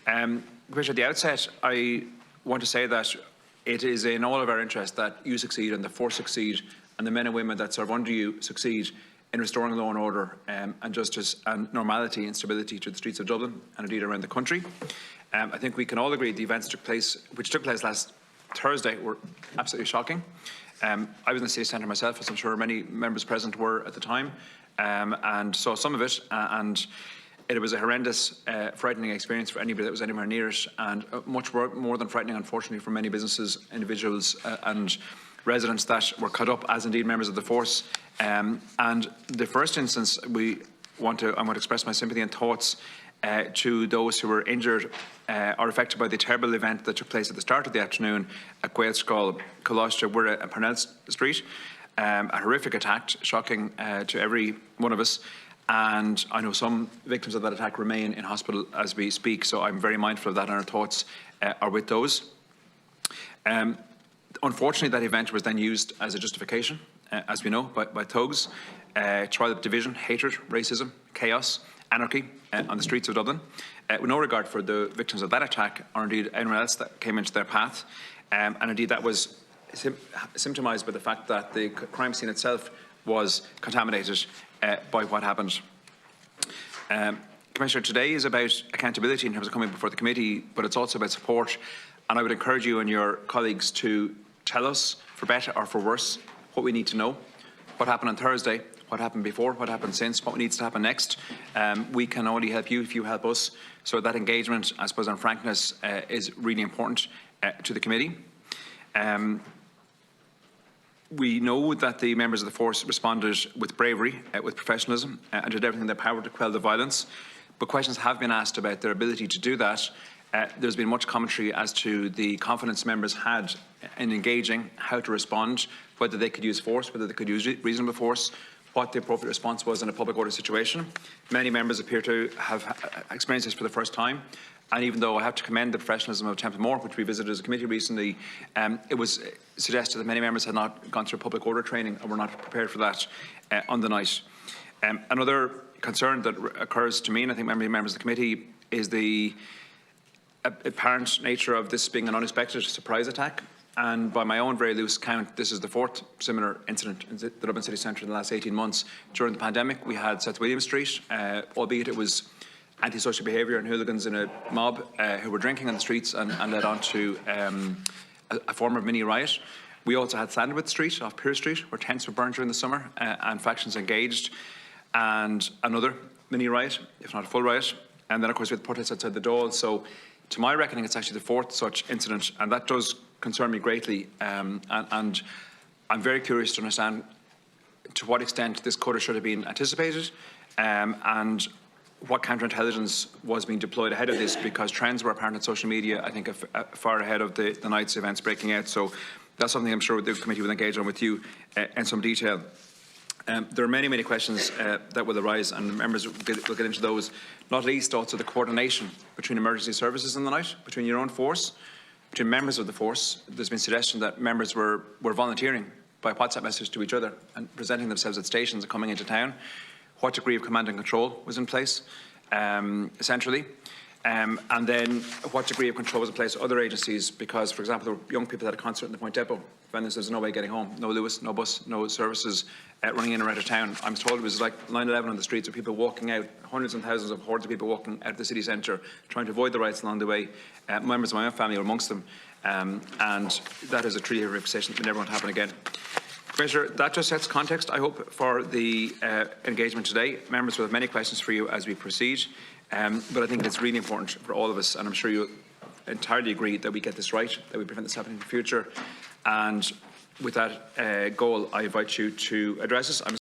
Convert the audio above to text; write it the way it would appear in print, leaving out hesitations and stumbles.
Commissioner, at the outset, I want to say that it is in all of our interest that you succeed and the force succeed and the men and women that serve under you succeed in restoring law and order and justice and normality and stability to the streets of Dublin and indeed around the country. I think we can all agree the events which took place last Thursday were absolutely shocking. I was in the city centre myself, as I'm sure many members present were at the time, and saw some of it, and it was a horrendous, frightening experience for anybody that was anywhere near it, and much more than frightening, unfortunately, for many businesses, individuals and residents that were caught up, as indeed members of the force. And the first instance, I want to express my sympathy and thoughts to those who were injured or affected by the terrible event that took place at the start of the afternoon at Gaelscoil, Colostra, Wirra and Parnell Street. A horrific attack, shocking to every one of us. And I know some victims of that attack remain in hospital as we speak, so I'm very mindful of that, and our thoughts are with those. Unfortunately, that event was then used as a justification, as we know, by thugs, to rile up division, hatred, racism, chaos, anarchy on the streets of Dublin, with no regard for the victims of that attack or indeed anyone else that came into their path. And indeed that was symptomised by the fact that the crime scene itself was contaminated by what happened. Commissioner, today is about accountability in terms of coming before the committee, but it's also about support, and I would encourage you and your colleagues to tell us, for better or for worse, what we need to know. What happened on Thursday, what happened before, what happened since, what needs to happen next. We can only help you if you help us. So that engagement, I suppose, and frankness is really important to the committee. We know that the members of the force responded with bravery, with professionalism, and did everything in their power to quell the violence. But questions have been asked about their ability to do that. There's been much commentary as to the confidence members had in engaging, how to respond, whether they could use force, whether they could use reasonable force, what the appropriate response was in a public order situation. Many members appear to have experienced this for the first time. And even though I have to commend the professionalism of Temple Moore, which we visited as a committee recently, it was suggested that many members had not gone through public order training and were not prepared for that on the night. Another concern that occurs to me, and I think many members of the committee, is the apparent nature of this being an unexpected surprise attack. And by my own very loose count, this is the fourth similar incident in the Dublin city centre in the last 18 months. During the pandemic, we had South William Street, albeit it was antisocial behaviour and hooligans in a mob who were drinking on the streets and led on to a form of mini riot. We also had Sandwood Street off Pearse Street, where tents were burned during the summer and factions engaged, and another mini riot, if not a full riot. And then, of course, we had protests outside the Dáil. So, to my reckoning, it's actually the fourth such incident, and that does concern me greatly. And I'm very curious to understand to what extent this could or should have been anticipated, and what counterintelligence was being deployed ahead of this, because trends were apparent on social media, I think, far ahead of the night's events breaking out. So that's something I'm sure the committee will engage on with you in some detail. There are many questions that will arise, and members will get into those, not least also the coordination between emergency services in the night, between your own force, between members of the force. There's been suggestion that members were volunteering by WhatsApp message to each other and presenting themselves at stations and coming into town. What degree of command and control was in place centrally, and then what degree of control was in place with other agencies, because, for example, there were young people at a concert in the Point Depot. There's no way getting home, no Lewis, no bus, no services running in and out of town. I'm told it was like 9/11 on the streets, with people walking out, hundreds and thousands of hordes of people walking out of the city centre, trying to avoid the riots along the way. Members of my own family were amongst them, and that is a truly horrific situation that never want to happen again. Commissioner, that just sets context, I hope, for the engagement today. Members will have many questions for you as we proceed, but I think it's really important for all of us, and I'm sure you entirely agree, that we get this right, that we prevent this happening in the future. And with that goal, I invite you to address us.